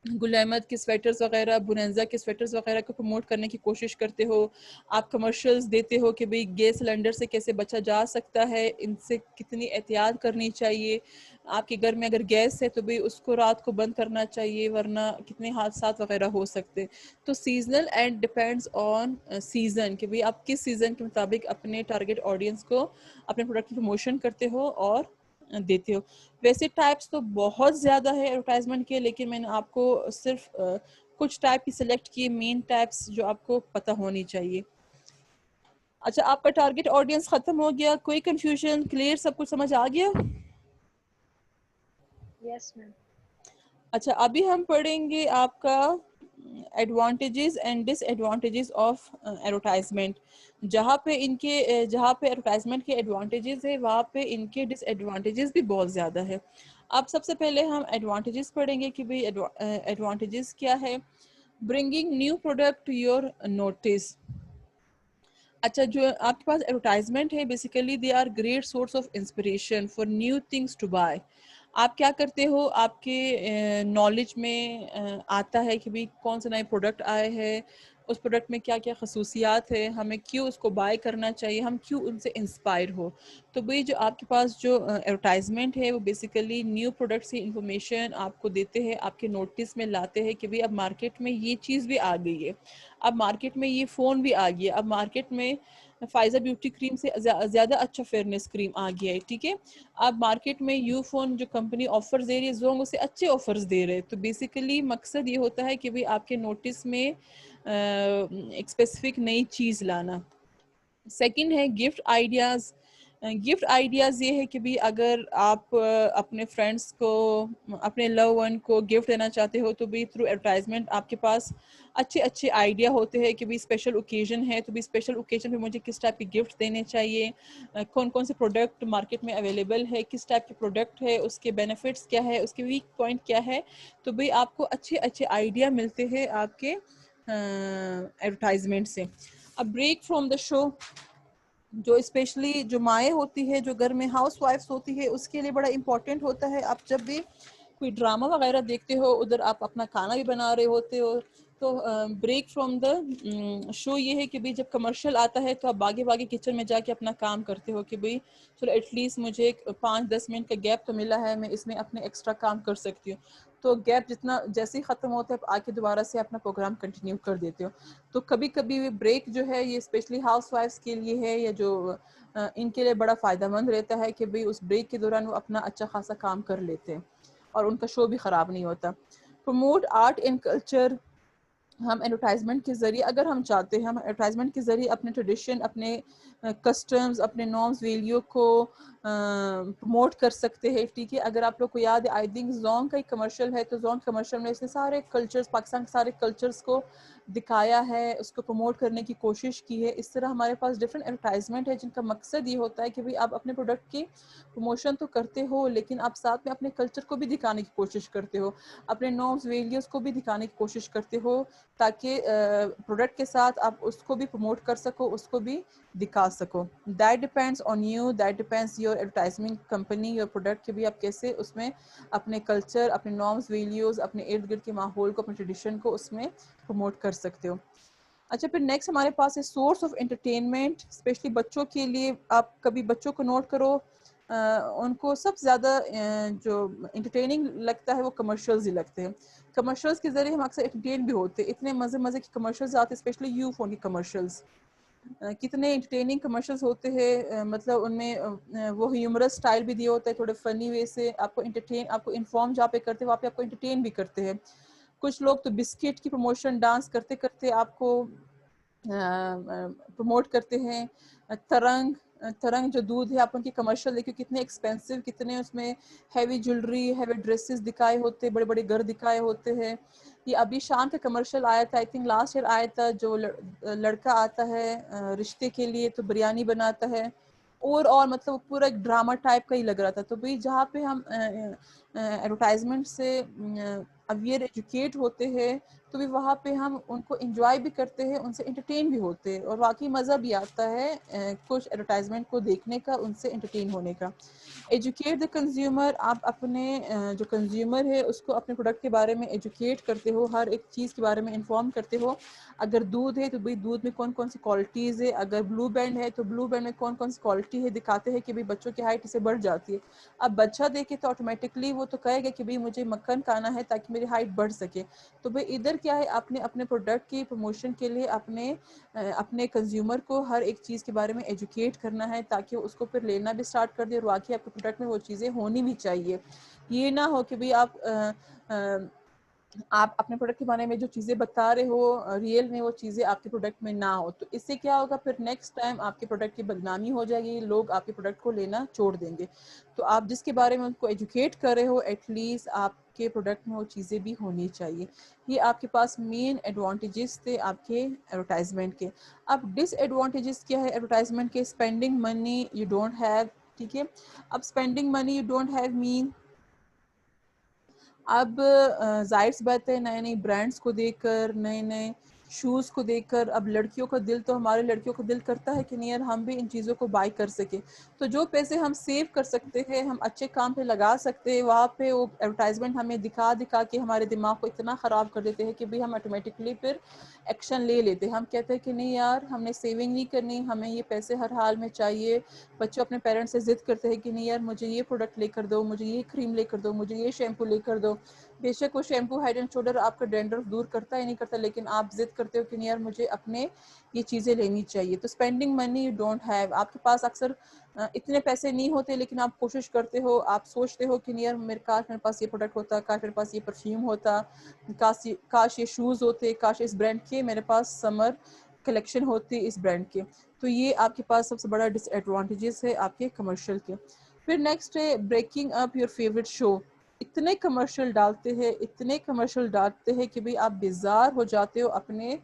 گل احمد کے سویٹرز وغیرہ, بونینزا کے سویٹرز وغیرہ کو پروموٹ کرنے کی کوشش کرتے ہو. آپ کمرشلز دیتے ہو کہ بھئی گیس سلنڈر سے کیسے بچا جا سکتا ہے, ان سے کتنی احتیاط کرنی چاہیے. آپ کے گھر میں اگر گیس ہے تو بھی اس کو رات کو بند کرنا چاہیے ورنہ کتنے حادثات وغیرہ ہو سکتے. تو seasonal and depends on season کہ بھئی آپ کس سیزن کے مطابق اپنے ٹارگیٹ آڈینس کو اپنے پروڈکٹ کی پروموشن کرتے ہو اور دیتے ہو. ویسے ٹائپس تو بہت زیادہ ہے ایڈورٹائزمنٹ کے, لیکن میں نے آپ کو صرف کچھ ٹائپ کی سلیکٹ کیے, مین ٹائپس جو آپ کو پتہ ہونی چاہیے. اچھا, آپ کا ٹارگیٹ آڈینس ختم ہو گیا, کوئی کنفیوژن, کلیئر, سب کچھ سمجھ آ گیا؟ یس میم. اچھا, ابھی ہم پڑھیں گے آپ کا advantages and disadvantages of advertisement. جہاں پہ ایڈورٹائزمنٹ کے ایڈوانٹیجز ہے وہاں پہ ان کے ڈس ایڈوانٹیجز بھی بہت زیادہ ہے. اب سب سے پہلے ہم ایڈوانٹیجز پڑھیں گے کہ بھئی ایڈوانٹیجز کیا ہے. Bringing new product to your notice. اچھا جو آپ کے پاس ایڈورٹائزمنٹ ہے basically they are great source of inspiration for new things to buy. آپ کیا کرتے ہو, آپ کے نالج میں آتا ہے کہ بھئی کون سے نئے پروڈکٹ آئے ہیں, اس پروڈکٹ میں کیا کیا خصوصیات ہے, ہمیں کیوں اس کو بائی کرنا چاہیے, ہم کیوں ان سے انسپائر ہو. تو بھئی جو آپ کے پاس جو ایڈورٹائزمنٹ ہے وہ بیسیکلی نیو پروڈکٹس کی انفارمیشن آپ کو دیتے ہیں, آپ کے نوٹس میں لاتے ہیں کہ بھئی اب مارکیٹ میں یہ چیز بھی آ گئی ہے, اب مارکیٹ میں یہ فون بھی آ گیا, اب مارکیٹ میں فائزہ بیوٹی کریم سے زیادہ اچھا فیئرنس کریم آ گیا ہے, ٹھیک ہے. اب مارکیٹ میں یو فون جو کمپنی آفرز دے رہی ہے زونگ اسے اچھے آفرز دے رہے. تو بیسیکلی مقصد یہ ہوتا ہے کہ بھئی آپ کے نوٹس میں ایک اسپیسیفک نئی چیز لانا. سیکنڈ ہے گفٹ آئیڈیاز. گفٹ آئیڈیاز یہ ہے کہ بھی اگر آپ اپنے فرینڈس کو, اپنے لو ون کو گفٹ دینا چاہتے ہو تو بھی تھرو ایڈورٹائزمنٹ آپ کے پاس اچھے آئیڈیا ہوتے ہیں کہ بھی اسپیشل اوکیزن ہے تو بھی اسپیشل اوکیزن پہ مجھے کس ٹائپ کی گفٹ دینے چاہیے, کون سے پروڈکٹ مارکیٹ میں اویلیبل ہے, کس ٹائپ کے پروڈکٹ ہے, اس کے بینیفٹس کیا ہے, اس کے ویک پوائنٹ کیا ہے. تو بھئی آپ کو اچھے آئیڈیا ملتے ہیں آپ کے ایڈورٹائزمنٹ سے. اب بریک فرام دا شو, جو اسپیشلی جو مائیں ہوتی ہے, جو گھر میں ہاؤس وائفس ہوتی ہے, اس کے لیے بڑا امپورٹنٹ ہوتا ہے. آپ جب بھی کوئی ڈرامہ وغیرہ دیکھتے ہو, ادھر آپ اپنا کھانا بھی بنا رہے ہوتے ہو, تو بریک فرام دا شو یہ ہے کہ بھئی جب کمرشل آتا ہے تو آپ باگے کچن میں جا کے اپنا کام کرتے ہو کہ بھئی چلو ایٹ لیسٹ مجھے 5-10 منٹ کا گیپ تو ملا ہے, میں اس میں اپنے ایکسٹرا کام کر سکتی ہوں. تو گیپ جتنا جیسے ہی ختم ہوتا ہے آ کے دوبارہ سے اپنا پروگرام کنٹینیو کر دیتے ہو. تو کبھی بریک جو ہے یہ اسپیشلی ہاؤس وائفس کے لیے ہے, یا جو ان کے لیے بڑا فائدہ مند رہتا ہے کہ بھئی اس بریک کے دوران وہ اپنا اچھا خاصا کام کر لیتے ہیں اور ان کا شو بھی خراب نہیں ہوتا. Promote art and culture. ہم ایڈورٹائزمنٹ کے ذریعے اگر ہم چاہتے ہیں, ہم ایڈورٹائزمنٹ کے ذریعے اپنے ٹریڈیشن, اپنے کسٹمز, اپنے نارمز ویلیو کو پروموٹ کر سکتے ہیں, ٹھیک ہے. اگر آپ لوگ کو یاد ہے آئی تھنک زونگ کا ایک کمرشل ہے, تو زونگ کمرشل میں اس نے سارے کلچرز, پاکستان کے سارے کلچرز کو دکھایا ہے, اس کو پروموٹ کرنے کی کوشش کی ہے. اس طرح ہمارے پاس ڈفرینٹ ایڈورٹائزمنٹ ہے جن کا مقصد یہ ہوتا ہے کہ بھئی آپ اپنے پروڈکٹ کی پروموشن تو کرتے ہو, لیکن آپ ساتھ میں اپنے کلچر کو بھی دکھانے کی کوشش کرتے ہو, اپنے نارمز ویلیوز کو بھی دکھانے کی کوشش کرتے ہو, تاکہ پروڈکٹ کے ساتھ آپ اس کو بھی پروموٹ کر سکو, اس کو بھی دکھا سکو. That depends on you, that depends your advertisement company, your product کہ بھی آپ کیسے اس میں اپنے کلچر, اپنے نارمز ویلیوز, اپنے ارد گرد کے ماحول کو, اپنے ٹریڈیشن کو اس میں پروموٹ کر سکتے ہو. اچھا پھر نیکسٹ ہمارے پاس ہے سورس آف انٹرٹینمنٹ, اسپیشلی بچوں کے لیے. آپ کبھی بچوں کو نوٹ کرو, ان کو سب سے زیادہ جو انٹرٹیننگ لگتا ہے وہ کمرشلز ہی لگتے ہیں. کمرشلز کے ذریعے ہم اکثر انٹرٹین بھی ہوتے ہیں, اتنے مزے کے کمرشلز آتے ہیں, اسپیشلی یو فون کی کمرشلز, کتنے انٹرٹیننگ کمرشلز ہوتے ہیں. مطلب ان میں وہ ہیومرس اسٹائل بھی دیا ہوتا ہے, تھوڑے فنی وے سے آپ کو آپ کو انفارم جہاں پہ کرتے ہیں وہاں پہ آپ کو انٹرٹین بھی کرتے ہیں. کچھ لوگ تو بسکٹ کی پروموشن ڈانس کرتے کرتے آپ کو پروموٹ کرتے ہیں. ترنگ جو دودھ ہے, آپ ان کی کمرشل دیکھیں کتنے ایکسپینسو, کتنے اس میں ہیوی جولری, ہیوی ڈریسز دکھائے ہوتے, بڑے بڑے گھر دکھائے ہوتے ہیں. یہ ابھی شام کا کمرشل آیا تھا, آئی تھنک لاسٹ ایئر آیا تھا, جو لڑکا آتا ہے رشتے کے لیے تو بریانی بناتا ہے, اور مطلب پورا ایک ڈرامہ ٹائپ کا ہی لگ رہا تھا. تو بھئی جہاں پہ ہم ایڈورٹائزمنٹ سے اویئر ایجوکیٹ ہوتے ہیں, تو بھی وہاں پہ ہم ان کو انجوائے بھی کرتے ہیں, ان سے انٹرٹین بھی ہوتے ہیں, اور واقعی مزہ بھی آتا ہے کچھ ایڈورٹائزمنٹ کو دیکھنے کا, ان سے انٹرٹین ہونے کا. Educate the consumer. آپ اپنے جو کنزیومر ہے اس کو اپنے پروڈکٹ کے بارے میں ایجوکیٹ کرتے ہو, ہر ایک چیز کے بارے میں انفارم کرتے ہو. اگر دودھ ہے تو بھئی دودھ میں کون سی کوالٹیز ہے, اگر بلو بینڈ ہے تو بلو بینڈ میں کون سی کوالٹی ہے, دکھاتے ہیں کہ بھئی بچوں کی ہائٹ اس سے بڑھ جاتی ہے. اب بچہ دیکھے تو آٹومیٹکلی وہ تو کہے گا کہ بھئی مجھے مکھن کھانا ہے تاکہ میری ہائٹ بڑھ سکے. تو بھئی ادھر کیا ہے, آپ نے اپنے پروڈکٹ کی پروموشن کے لیے اپنے کنزیومر کو ہر ایک چیز کے بارے میں ایجوکیٹ کرنا ہے, تاکہ اس کو پھر لینا بھی اسٹارٹ کر دے, اور واقعی آپ کے پروڈکٹ میں وہ چیزیں ہونی بھی چاہیے. یہ نہ ہو کہ بھئی آپ آپ اپنے پروڈکٹ کے بارے میں جو چیزیں بتا رہے ہو ریئل میں وہ چیزیں آپ کے پروڈکٹ میں نہ ہو, تو اس سے کیا ہوگا پھر نیکسٹ ٹائم آپ کے پروڈکٹ کی بدنامی ہو جائے گی, لوگ آپ کے پروڈکٹ کو لینا چھوڑ دیں گے. تو آپ جس کے بارے میں ان کو ایجوکیٹ کر رہے ہو ایٹ لیسٹ آپ کے پروڈکٹ میں وہ چیزیں بھی ہونی چاہیے. یہ آپ کے پاس مین ایڈوانٹیجز تھے آپ کے ایڈورٹائزمنٹ کے. اب ڈس ایڈوانٹیجز کیا ہے ایڈورٹائزمنٹ کے؟ Spending money you don't have. ٹھیک ہے, اب spending money you don't have man, اب ظاہر سی بات ہے نئے نئے برانڈس کو دیکھ کر, نئے نئے شوز کو دیکھ کر, اب لڑکیوں کا دل تو ہمارے لڑکیوں کا دل کرتا ہے کہ نہیں یار ہم بھی ان چیزوں کو بائی کر سکیں. تو جو پیسے ہم سیو کر سکتے ہیں, ہم اچھے کام پہ لگا سکتے ہیں, وہاں پہ وہ ایڈورٹائزمنٹ ہمیں دکھا دکھا کے ہمارے دماغ کو اتنا خراب کر دیتے ہیں کہ بھی ہم آٹومیٹکلی پھر ایکشن لے لیتے ہیں. ہم کہتے ہیں کہ نہیں یار ہم نے سیونگ نہیں کرنی, ہمیں یہ پیسے ہر حال میں چاہیے. بچوں اپنے پیرنٹس سے ضد کرتے ہیں کہ نہیں یار مجھے یہ پروڈکٹ لے کر دو, مجھے یہ کریم لے کر دو, مجھے یہ شیمپو لے کر دو. بے شک وہ شیمپو ہیڈ اینڈ شولڈر آپ کا ڈینڈرف دور کرتا ہے نہیں کرتا, لیکن آپ ضد کرتے ہو کہ نہیں یار مجھے اپنے یہ چیزیں لینی چاہیے. تو spending money you don't have, آپ کے پاس اکثر اتنے پیسے نہیں ہوتے لیکن آپ کوشش کرتے ہو, آپ سوچتے ہو کہ نہیں یار میرے پاس یہ پروڈکٹ ہوتا, کاش میرے پاس یہ پرفیوم ہوتا, کاش یہ شوز ہوتے, کاش اس برانڈ کے میرے پاس سمر کلیکشن ہوتی اس برانڈ کے. تو یہ آپ کے پاس سب سے بڑا ڈس ایڈوانٹیجز ہے آپ کے کمرشل کے. پھر نیکسٹ ہے بریکنگ اپ یور فیوریٹ شو. اتنے کمرشل ڈالتے ہیں, اتنے کمرشل ڈالتے ہیں کہ بھئی آپ بیزار ہو جاتے ہو اپنے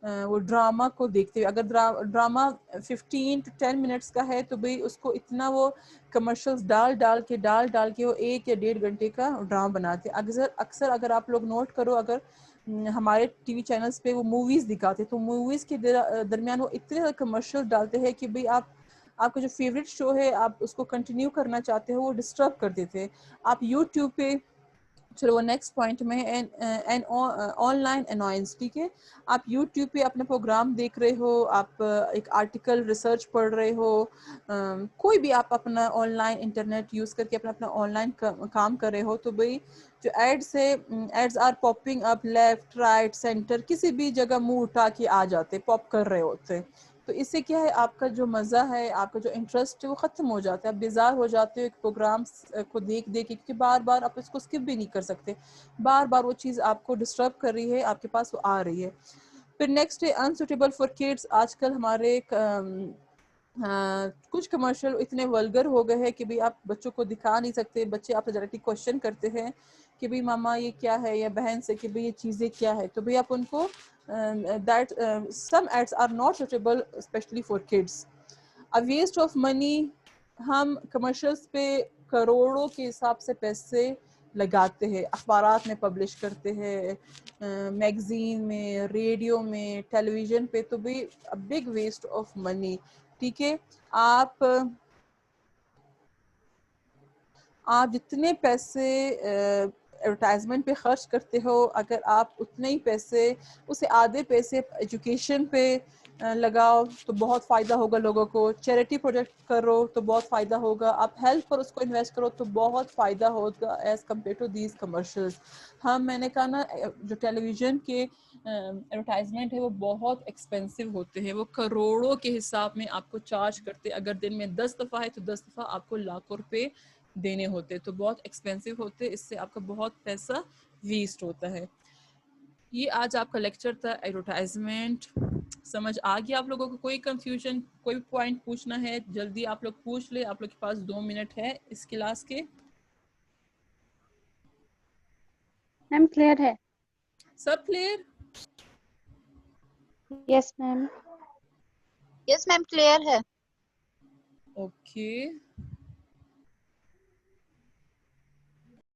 وہ ڈراما کو دیکھتے ہوئے. اگر ڈراما 15 to 10 منٹس کا ہے تو بھئی اس کو اتنا وہ کمرشلز ڈال ڈال کے وہ 1 یا 1.5 گھنٹے کا ڈرامہ بناتے ہیں. اکثر اگر آپ لوگ نوٹ کرو, اگر ہمارے ٹی وی چینلز پہ وہ موویز دکھاتے تو موویز کے درمیان وہ اتنے زیادہ کمرشل ڈالتے ہیں کہ بھئی آپ کا جو فیوریٹ شو ہے آپ اس کو کنٹینیو کرنا چاہتے ہو وہ ڈسٹرب کر دیتے ہیں. آپ یوٹیوب پہ, چلو وہ نیکسٹ پوائنٹ میں ہے آن لائن انوائنس. ٹھیک ہے, آپ یوٹیوب پہ اپنا پروگرام دیکھ رہے ہو, آپ ایک آرٹیکل ریسرچ پڑھ رہے ہو, کوئی بھی آپ اپنا آن لائن انٹرنیٹ یوز کر کے اپنا آن لائن کام کر رہے ہو, تو بھئی جو ایڈس ہے, ads are popping up left right center, کسی بھی جگہ منہ اٹھا کے آ جاتے, پاپ کر رہے ہوتے. تو اس سے کیا ہے آپ کا جو مزہ ہے, آپ کا جو انٹرسٹ ہے وہ ختم ہو جاتا ہے. آپ بیزار ہو جاتے ہو ایک پروگرام کو دیکھ کیونکہ بار بار آپ اس کو اسکپ بھی نہیں کر سکتے, بار بار وہ چیز آپ کو ڈسٹرب کر رہی ہے, آپ کے پاس وہ آ رہی ہے. پھر نیکسٹ ہے انسوٹیبل فار کڈس. آج کل ہمارے کچھ کمرشل اتنے ولگر ہو گئے ہیں کہ بھئی آپ بچوں کو دکھا نہیں سکتے. بچے آپ سے ڈائریکٹلی کوشچن کرتے ہیں کہ بھئی ماما یہ کیا ہے, یا بہن سے کہ بھئی یہ چیزیں کیا ہے. تو بھئی آپ ان کو that some ads are not suitable especially for kids. A waste of money. ہم کمرشلز پہ کروڑوں کے حساب سے پیسے لگاتے ہیں, اخبارات میں پبلش کرتے ہیں, میگزین میں, ریڈیو میں, ٹیلی ویژن پہ, تو بھی بگ ویسٹ آف منی. ٹھیک ہے, آپ جتنے پیسے ایڈورٹائزمنٹ پہ خرچ کرتے ہو, اگر آپ اتنے ہی پیسے, اسے آدھے پیسے ایجوکیشن پہ لگاؤ تو بہت فائدہ ہوگا لوگوں کو. چیریٹی پروجیکٹ کرو تو بہت فائدہ ہوگا. آپ ہیلتھ پر اس کو انویسٹ کرو تو بہت فائدہ ہوگا as compare to these commercials. میں نے کہا نا جو ٹیلی ویژن کے ایڈورٹائزمنٹ ہے وہ بہت ایکسپینسو ہوتے ہیں, وہ کروڑوں کے حساب میں آپ کو چارج کرتے. اگر دن میں 10 دفعہ ہے تو 10 دفعہ آپ کو لاکھوں روپے دینے ہوتے, تو بہت ایکسپینسو ہوتے. اس سے آپ کا بہت پیسہ ویسٹ ہوتا ہے. یہ آج آپ کا لیکچر تھا ایڈورٹائزمنٹ. سمجھ آ گیا آپ لوگوں کو؟ کوئی کنفیوژن, کوئی پوائنٹ پوچھنا ہے جلدی آپ لوگ پوچھ لے. آپ لوگ کے پاس 2 منٹ ہے اس کلاس کے. میم کلیئر ہے. سب کلیئر؟ یس میم. یس میم کلیئر ہے. اوکے